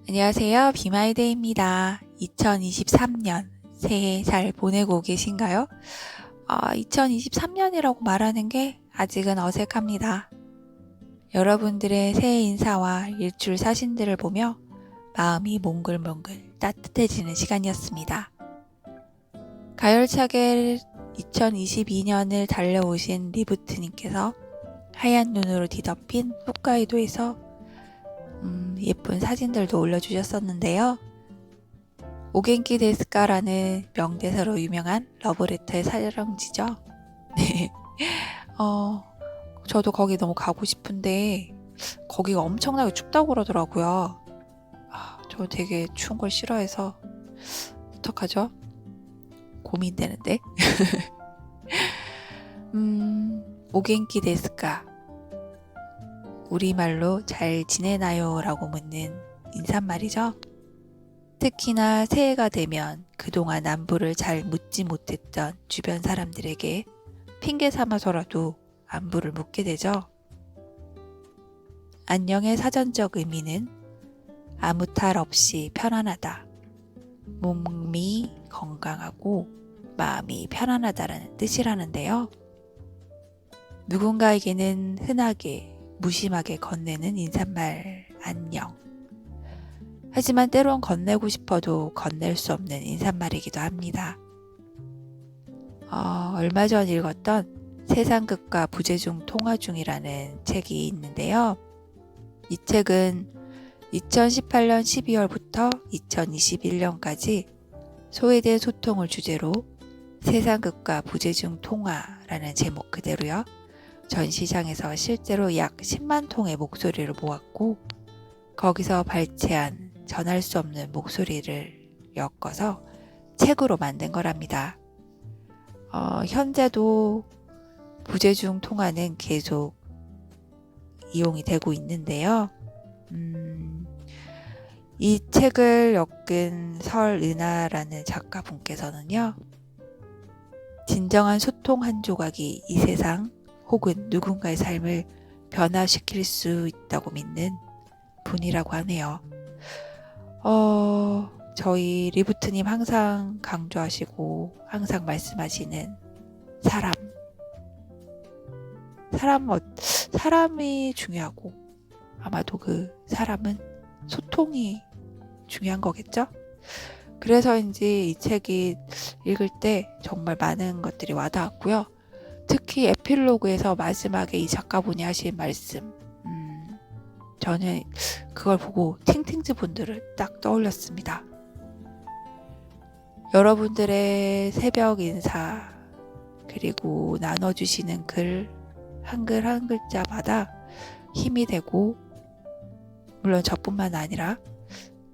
안녕하세요. 비마이데이입니다. 2023년 새해 잘 보내고 계신가요? 2023년이라고 말하는 게 아직은 어색합니다. 여러분들의 새해 인사와 일출 사진들을 보며 마음이 몽글몽글 따뜻해지는 시간이었습니다. 가열차게 2022년을 달려오신 리부트님께서 하얀 눈으로 뒤덮인 홋카이도에서 예쁜 사진들도 올려주셨었는데요. 오겐키 데스까라는 명대사로 유명한 러브레터의 촬영지죠. 네. 저도 거기 너무 가고 싶은데 거기가 엄청나게 춥다고 그러더라고요. 저 되게 추운 걸 싫어해서 어떡하죠? 고민되는데. 오겐키 데스까, 우리말로 잘 지내나요? 라고 묻는 인사말이죠. 특히나 새해가 되면 그동안 안부를 잘 묻지 못했던 주변 사람들에게 핑계 삼아서라도 안부를 묻게 되죠. 안녕의 사전적 의미는 아무 탈 없이 편안하다, 몸이 건강하고 마음이 편안하다라는 뜻이라는데요. 누군가에게는 흔하게 무심하게 건네는 인사말 안녕. 하지만 때론 건네고 싶어도 건넬 수 없는 인사말이기도 합니다. 얼마 전 읽었던 세상극과 부재중 통화 중이라는 책이 있는데요. 이 책은 2018년 12월부터 2021년까지 소외된 소통을 주제로 세상극과 부재중 통화라는 제목 그대로요. 전 시장에서 실제로 약 10만 통의 목소리를 모았고 거기서 발췌한 전할 수 없는 목소리를 엮어서 책으로 만든 거랍니다. 현재도 부재중 통화는 계속 이용이 되고 있는데요. 이 책을 엮은 설은하라는 작가분께서는요. 진정한 소통 한 조각이 이 세상 혹은 누군가의 삶을 변화시킬 수 있다고 믿는 분이라고 하네요. 저희 리부트님 항상 강조하시고 항상 말씀하시는 사람이 중요하고 아마도 그 사람은 소통이 중요한 거겠죠? 그래서인지 이 책이 읽을 때 정말 많은 것들이 와닿았고요. 특히 에필로그에서 마지막에 이 작가분이 하신 말씀, 저는 그걸 보고 팅팅즈 분들을 딱 떠올렸습니다. 여러분들의 새벽 인사 그리고 나눠주시는 글 한글 한 글자마다 힘이 되고 물론 저뿐만 아니라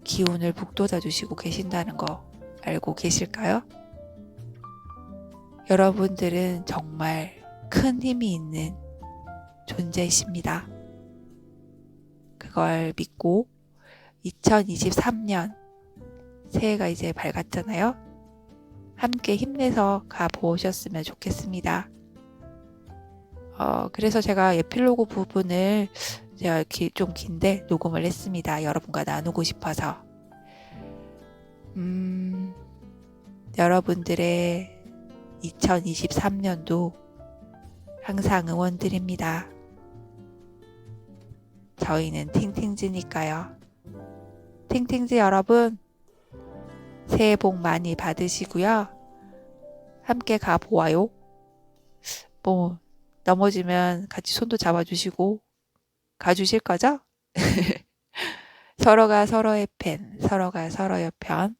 기운을 북돋아 주시고 계신다는 거 알고 계실까요? 여러분들은 정말 큰 힘이 있는 존재이십니다. 그걸 믿고 2023년 새해가 이제 밝았잖아요. 함께 힘내서 가보셨으면 좋겠습니다. 그래서 제가 에필로그 부분을 제가 좀 긴데 녹음을 했습니다. 여러분과 나누고 싶어서. 여러분들의 2023년도 항상 응원드립니다. 저희는 팅팅즈니까요. 팅팅즈 여러분, 새해 복 많이 받으시고요. 함께 가보아요. 넘어지면 같이 손도 잡아주시고 가주실 거죠? 서로가 서로의 팬, 서로가 서로의 편.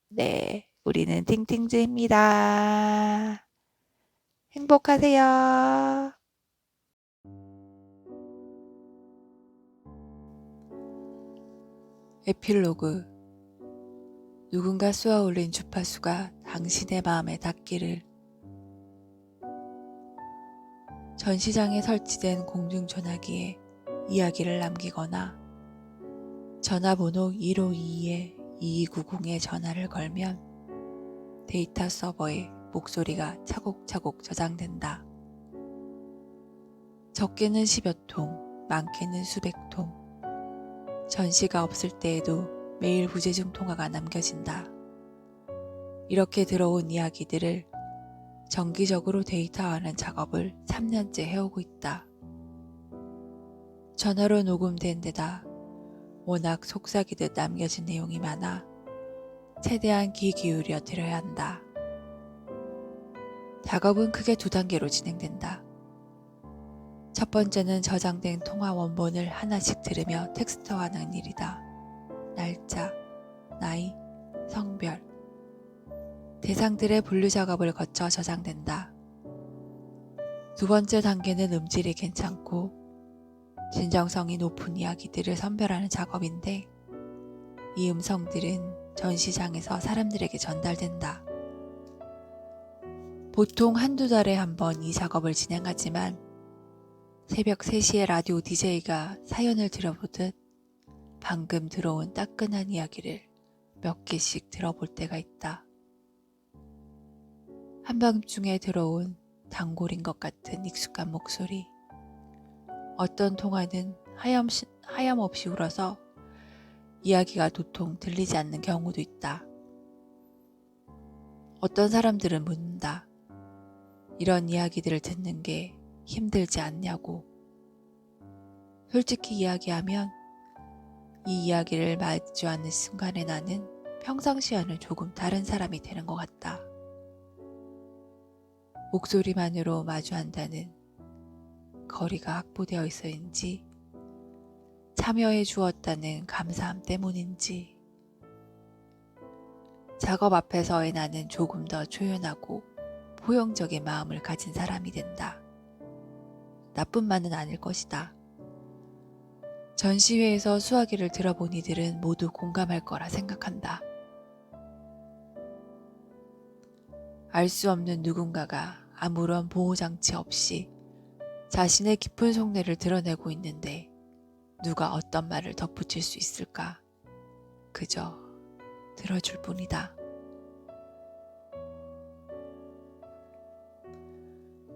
네, 우리는 팅팅즈입니다. 행복하세요. 에필로그. 누군가 쏘아 올린 주파수가 당신의 마음에 닿기를. 전시장에 설치된 공중전화기에 이야기를 남기거나 전화번호 1522-2290에 전화를 걸면 데이터 서버에 목소리가 차곡차곡 저장된다. 적게는 10여 통, 많게는 수백 통. 전시가 없을 때에도 매일 부재중 통화가 남겨진다. 이렇게 들어온 이야기들을 정기적으로 데이터화하는 작업을 3년째 해오고 있다. 전화로 녹음된 데다 워낙 속삭이듯 남겨진 내용이 많아 최대한 귀 기울여 들어야 한다. 작업은 크게 2단계로 진행된다. 첫 번째는 저장된 통화 원본을 하나씩 들으며 텍스트화하는 일이다. 날짜, 나이, 성별. 대상들의 분류 작업을 거쳐 저장된다. 2번째 단계는 음질이 괜찮고 진정성이 높은 이야기들을 선별하는 작업인데 이 음성들은 전시장에서 사람들에게 전달된다. 보통 1~2달에 한 번 이 작업을 진행하지만 새벽 3시에 라디오 DJ가 사연을 들어보듯 방금 들어온 따끈한 이야기를 몇 개씩 들어볼 때가 있다. 한밤중에 들어온 단골인 것 같은 익숙한 목소리. 어떤 통화는 하염없이 울어서 이야기가 도통 들리지 않는 경우도 있다. 어떤 사람들은 묻는다. 이런 이야기들을 듣는 게 힘들지 않냐고. 솔직히 이야기하면 이 이야기를 마주하는 순간에 나는 평상시와는 조금 다른 사람이 되는 것 같다. 목소리만으로 마주한다는 거리가 확보되어 있어인지 참여해 주었다는 감사함 때문인지 작업 앞에서의 나는 조금 더 조연하고 포용적인 마음을 가진 사람이 된다. 나뿐만은 아닐 것이다. 전시회에서 수화기를 들어본 이들은 모두 공감할 거라 생각한다. 알 수 없는 누군가가 아무런 보호장치 없이 자신의 깊은 속내를 드러내고 있는데 누가 어떤 말을 덧붙일 수 있을까? 그저 들어줄 뿐이다.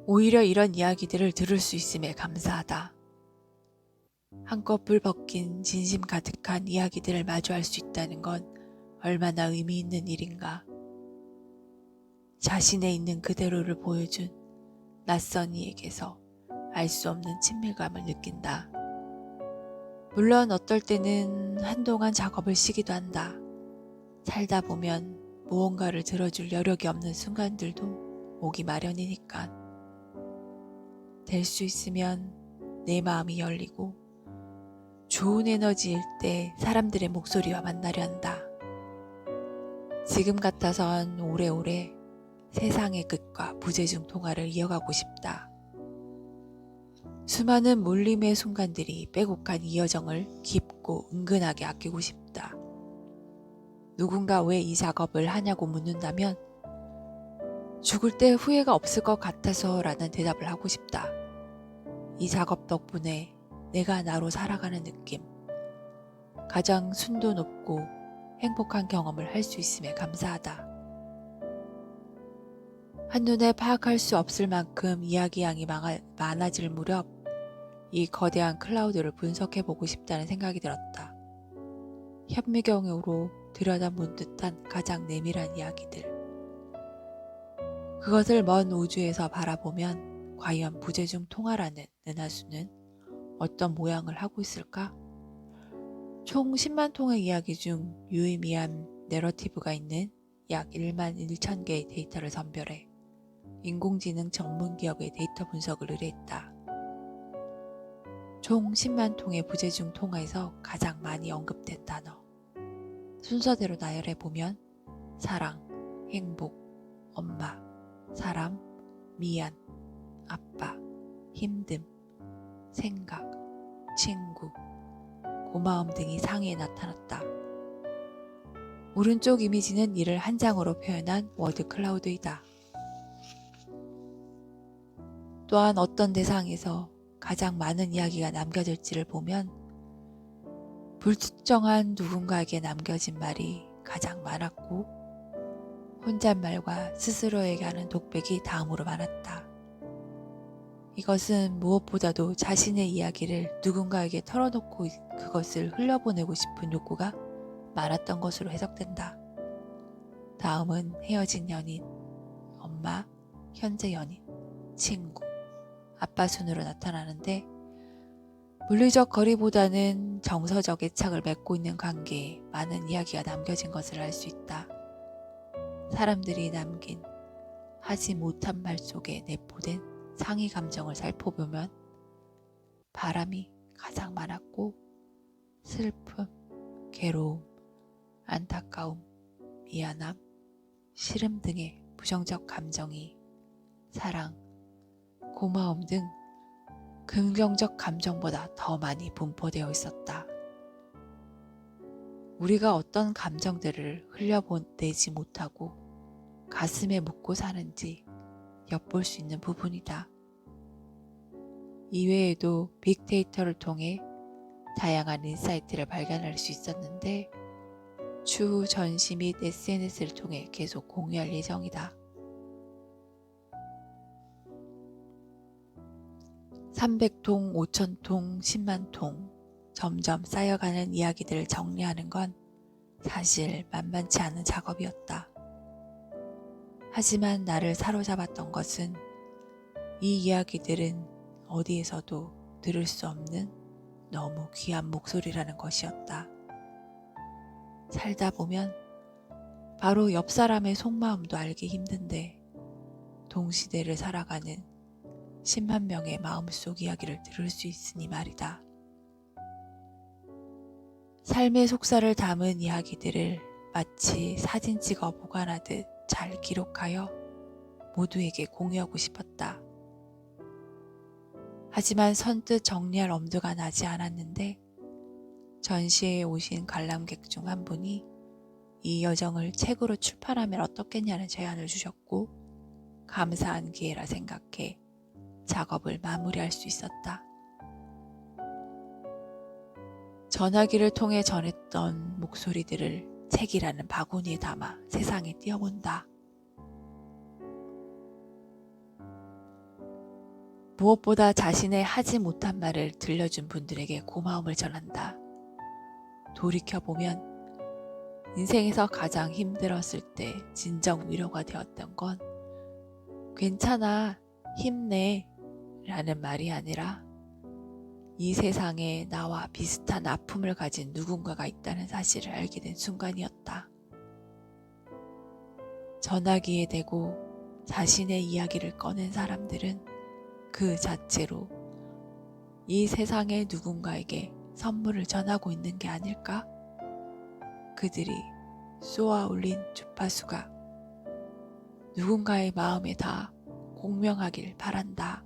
오히려 이런 이야기들을 들을 수 있음에 감사하다. 한꺼풀 벗긴 진심 가득한 이야기들을 마주할 수 있다는 건 얼마나 의미 있는 일인가. 자신의 있는 그대로를 보여준 낯선 이에게서 알 수 없는 친밀감을 느낀다. 물론 어떨 때는 한동안 작업을 쉬기도 한다. 살다 보면 무언가를 들어줄 여력이 없는 순간들도 오기 마련이니까. 될 수 있으면 내 마음이 열리고 좋은 에너지일 때 사람들의 목소리와 만나려 한다. 지금 같아선 오래오래 세상의 끝과 부재중 통화를 이어가고 싶다. 수많은 몰림의 순간들이 빼곡한 이 여정을 깊고 은근하게 아끼고 싶다. 누군가 왜 이 작업을 하냐고 묻는다면 죽을 때 후회가 없을 것 같아서 라는 대답을 하고 싶다. 이 작업 덕분에 내가 나로 살아가는 느낌, 가장 순도 높고 행복한 경험을 할 수 있음에 감사하다. 한눈에 파악할 수 없을 만큼 이야기량이 많아질 무렵 이 거대한 클라우드를 분석해보고 싶다는 생각이 들었다. 현미경으로 들여다본 듯한 가장 내밀한 이야기들. 그것을 먼 우주에서 바라보면 과연 부재중 통화라는 은하수는 어떤 모양을 하고 있을까? 총 10만 통의 이야기 중 유의미한 내러티브가 있는 약 1만 1천 개의 데이터를 선별해 인공지능 전문 기업의 데이터 분석을 의뢰했다. 총 10만 통의 부재중 통화에서 가장 많이 언급된 단어. 순서대로 나열해보면 사랑, 행복, 엄마, 사람, 미안, 아빠, 힘듦, 생각, 친구, 고마움 등이 상위에 나타났다. 오른쪽 이미지는 이를 한 장으로 표현한 워드 클라우드이다. 또한 어떤 대상에서 가장 많은 이야기가 남겨질지를 보면 불특정한 누군가에게 남겨진 말이 가장 많았고 혼잣말과 스스로에게 하는 독백이 다음으로 많았다. 이것은 무엇보다도 자신의 이야기를 누군가에게 털어놓고 그것을 흘려보내고 싶은 욕구가 많았던 것으로 해석된다. 다음은 헤어진 연인, 엄마, 현재 연인, 친구, 아빠 순으로 나타나는데 물리적 거리보다는 정서적 애착을 맺고 있는 관계에 많은 이야기가 남겨진 것을 알 수 있다. 사람들이 남긴 하지 못한 말 속에 내포된 상위 감정을 살펴보면 바람이 가장 많았고 슬픔, 괴로움, 안타까움, 미안함, 싫음 등의 부정적 감정이 사랑, 고마움 등 긍정적 감정보다 더 많이 분포되어 있었다. 우리가 어떤 감정들을 흘려보내지 못하고 가슴에 묻고 사는지 엿볼 수 있는 부분이다. 이외에도 빅데이터를 통해 다양한 인사이트를 발견할 수 있었는데 추후 전시 및 SNS를 통해 계속 공유할 예정이다. 300통, 5,000통, 10만 통 점점 쌓여가는 이야기들을 정리하는 건 사실 만만치 않은 작업이었다. 하지만 나를 사로잡았던 것은 이 이야기들은 어디에서도 들을 수 없는 너무 귀한 목소리라는 것이었다. 살다 보면 바로 옆 사람의 속마음도 알기 힘든데 동시대를 살아가는 10만 명의 마음속 이야기를 들을 수 있으니 말이다. 삶의 속살을 담은 이야기들을 마치 사진 찍어 보관하듯 잘 기록하여 모두에게 공유하고 싶었다. 하지만 선뜻 정리할 엄두가 나지 않았는데 전시회에 오신 관람객 중 한 분이 이 여정을 책으로 출판하면 어떻겠냐는 제안을 주셨고 감사한 기회라 생각해 작업을 마무리할 수 있었다. 전화기를 통해 전했던 목소리들을 책이라는 바구니에 담아 세상에 띄워본다. 무엇보다 자신의 하지 못한 말을 들려준 분들에게 고마움을 전한다. 돌이켜보면 인생에서 가장 힘들었을 때 진정 위로가 되었던 건 괜찮아, 힘내 라는 말이 아니라 이 세상에 나와 비슷한 아픔을 가진 누군가가 있다는 사실을 알게 된 순간이었다. 전화기에 대고 자신의 이야기를 꺼낸 사람들은 그 자체로 이 세상의 누군가에게 선물을 전하고 있는 게 아닐까? 그들이 쏘아 올린 주파수가 누군가의 마음에 다 공명하길 바란다.